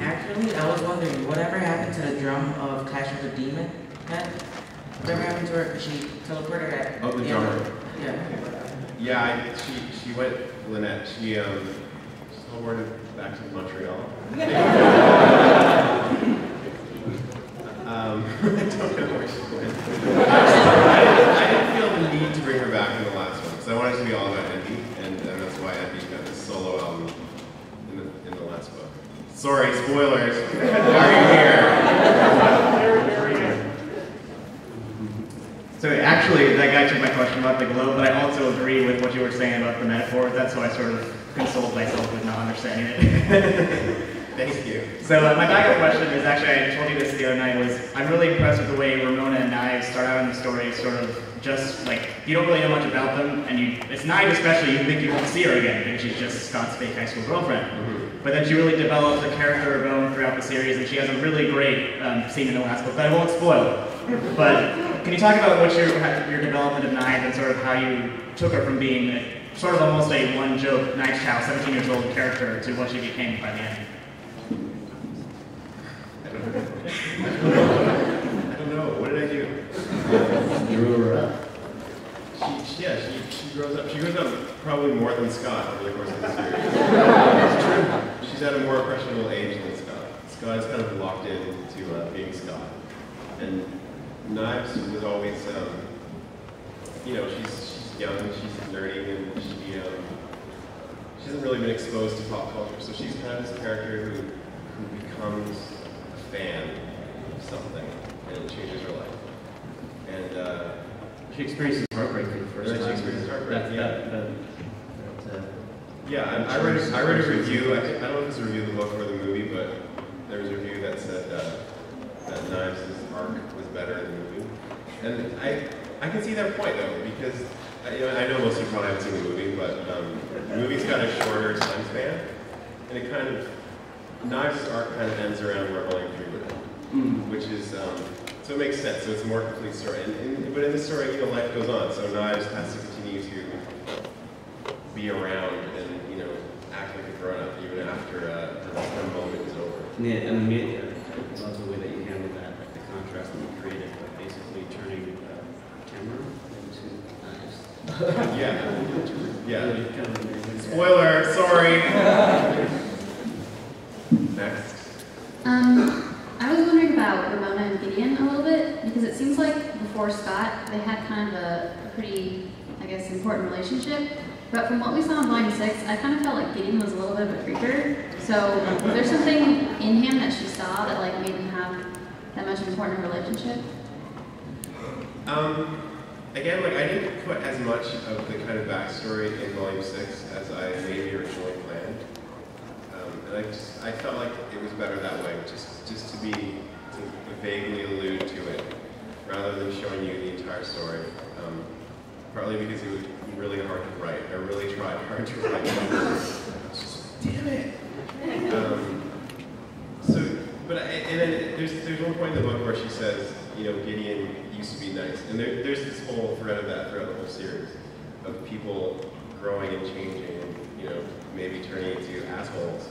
Actually, I was wondering, whatever happened to the drum of Clash of the Demon? Whatever happened to her? Because she teleported at. Oh, the drummer. Yeah. Yeah, she went, Lynette, she teleported back to Montreal. I don't know where she went. I didn't feel the need to bring her back in the last one, because I wanted it to be all about Eddie, and that's why Eddie got this solo album in the last book. Sorry, spoilers. Are you here? So actually, that guy took my question about the globe, but I also agree with what you were saying about the metaphor. That's why I sort of consoled myself with not understanding it. Thank you. So my backup question is actually, I told you this the other night, was I'm really impressed with the way Ramona and Knives start out in the story sort of just like, you don't really know much about them, and it's Knives especially, you think you won't see her again because she's just Scott's fake high school girlfriend. But then she really develops a character of her own throughout the series, and she has a really great scene in the last book that I won't spoil. But can you talk about what your development of Knives and sort of how you took her from being sort of almost a one-joke, nice child, 17 years old character to what she became by the end? I don't know. What did I do? You grew her up. She grows up. She grows up probably more than Scott over the course of the series. She's at a more impressionable age than Scott. Scott is kind of locked into being Scott. And Knives was always, she's young, she's nerdy, and she hasn't really been exposed to pop culture. So she's kind of this character who becomes a fan of something, and it changes her life. And She experiences heartbreak for the first time. She experiences heartbreak. Yeah, I read a review. I don't know if it's a review of the book or the movie, but there was a review that said that Knives' arc was better in the movie. And I can see their point though, because I know most of you probably haven't seen the movie, but the movie's got a shorter time span, and it kind of Knives' arc kind of ends around where Volume 3 would end, which is so it makes sense. So it's a more complete story. But in this story, life goes on. So Knives has to continue to be around and act like a grown-up even after her moment is over. Yeah, and I love the way that you handled that, like the contrast that you created, but basically turning camera into Knives. Yeah. Spoiler. Sorry. Next. I was wondering about Ramona and Gideon a little bit, because it seems like before Scott, they had kind of a pretty, I guess, important relationship. But from what we saw in Volume 6, I kind of felt like Gideon was a little bit of a creeper. So was there something in him that she saw that like made them have that much important relationship? Again, I didn't put as much of the kind of backstory in Volume 6 as I maybe originally planned. And I felt like it was better that way, just to vaguely allude to it, rather than showing you the entire story. Partly because it would be really hard to write. I really tried hard to write. Damn it! And then there's one point in the book where she says, Gideon used to be nice. And there's this whole thread of that throughout the whole series, of people growing and changing and, maybe turning into assholes.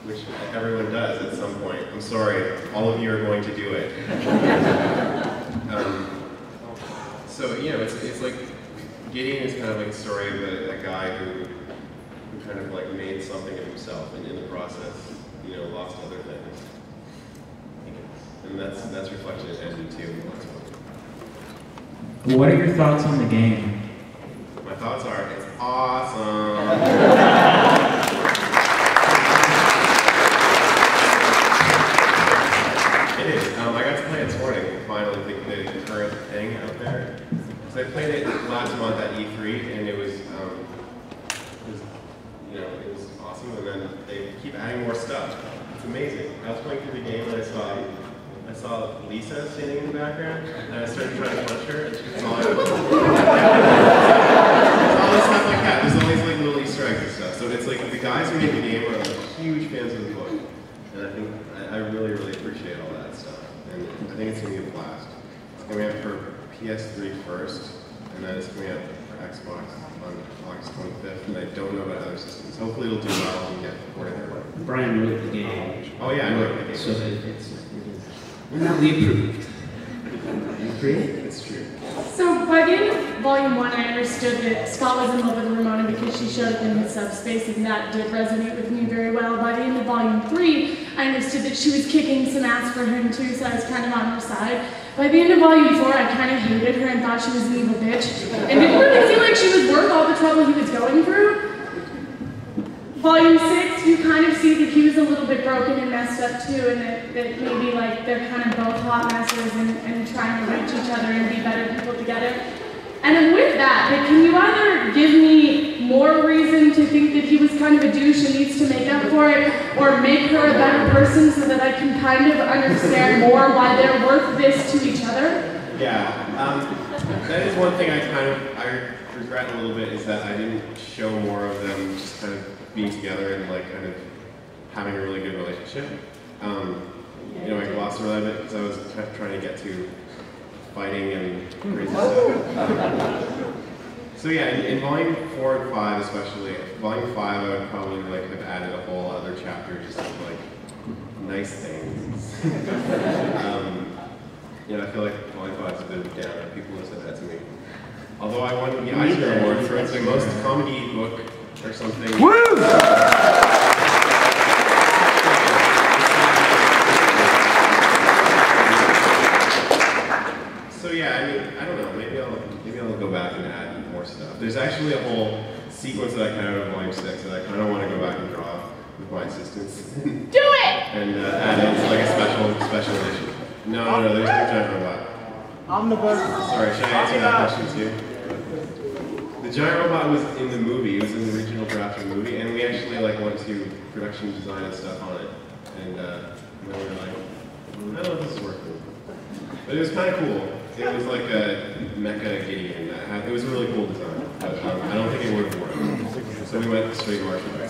Which everyone does at some point. I'm sorry, all of you are going to do it. So, it's like, Gideon is kind of like a story of a guy who kind of made something of himself, and in the process, lost other things. And that's reflected in Envy too. What are your thoughts on the game? My thoughts are, it's awesome. It is. I got to play it this morning, finally, the current thing out there. So I played it last month at E3, and it was awesome. And then they keep adding more stuff. It's amazing. I was playing through the game, and I saw Lisa standing in the background, and I started trying to punch her, and she was all this stuff like that. There's all these little Easter eggs and stuff. So it's like the guys who make the game are huge fans of the book, and I think I really, really appreciate all that stuff. And I think it's going to be a blast. It's going to be out for PS3 first, and then it's going to be out for Xbox on August 25th, and I don't know about other systems. Hopefully it'll do well and get ported everywhere. Bryan wrote the game. Oh yeah, I wrote the game. So it's not we approved. You agree? It's true. So by the end of Volume 1, I understood that Scott was in love with Ramona because she showed up in his subspace, and that did resonate with me very well. By the end of Volume 3, I understood that she was kicking some ass for him too, so I was kind of on her side. By the end of Volume 4, I kind of hated her and thought she was an evil bitch, and didn't really feel like she was worth all the trouble he was going through. Volume 6, you kind of see that he was a little bit broken and messed up too, and that maybe like they're kind of both hot messes and trying to reach each other and be better people together. And then with that, can you either give me more reason to think that he was kind of a douche and needs to make up for it, or make her a better person so that I can kind of understand more why they're worth this to each other? Yeah, that is one thing I regret a little bit, is that I didn't show more of them just kind of being together and like kind of having a really good relationship. You know, I glossed over that a bit because I was trying to get to fighting and crazy stuff. So yeah, in Volume 4 and 5 especially, Volume 5 I would probably like have added a whole other chapter just of like nice things. You know, I feel like Volume 5 is a bit of a downer. People have said that to me. Although I won the Eisner Award for the most comedy book or something. Woo! So yeah, I mean, I don't know. Maybe I'll go back and add more stuff. There's actually a whole sequence that I cut out of Volume 6 that I kind of want to go back and draw with my assistants. Do it! And add it as like a special edition. No, there's no giant robot. Sorry, should I answer that question too? The giant robot was in the movie. It was in the original draft of the movie, and we actually like went to production design and stuff on it. And then we were like, I don't know if this is working. But it was kind of cool. It was like a mecha Gideon. It was a really cool design, but I don't think it would have worked. So we went straight martial arts.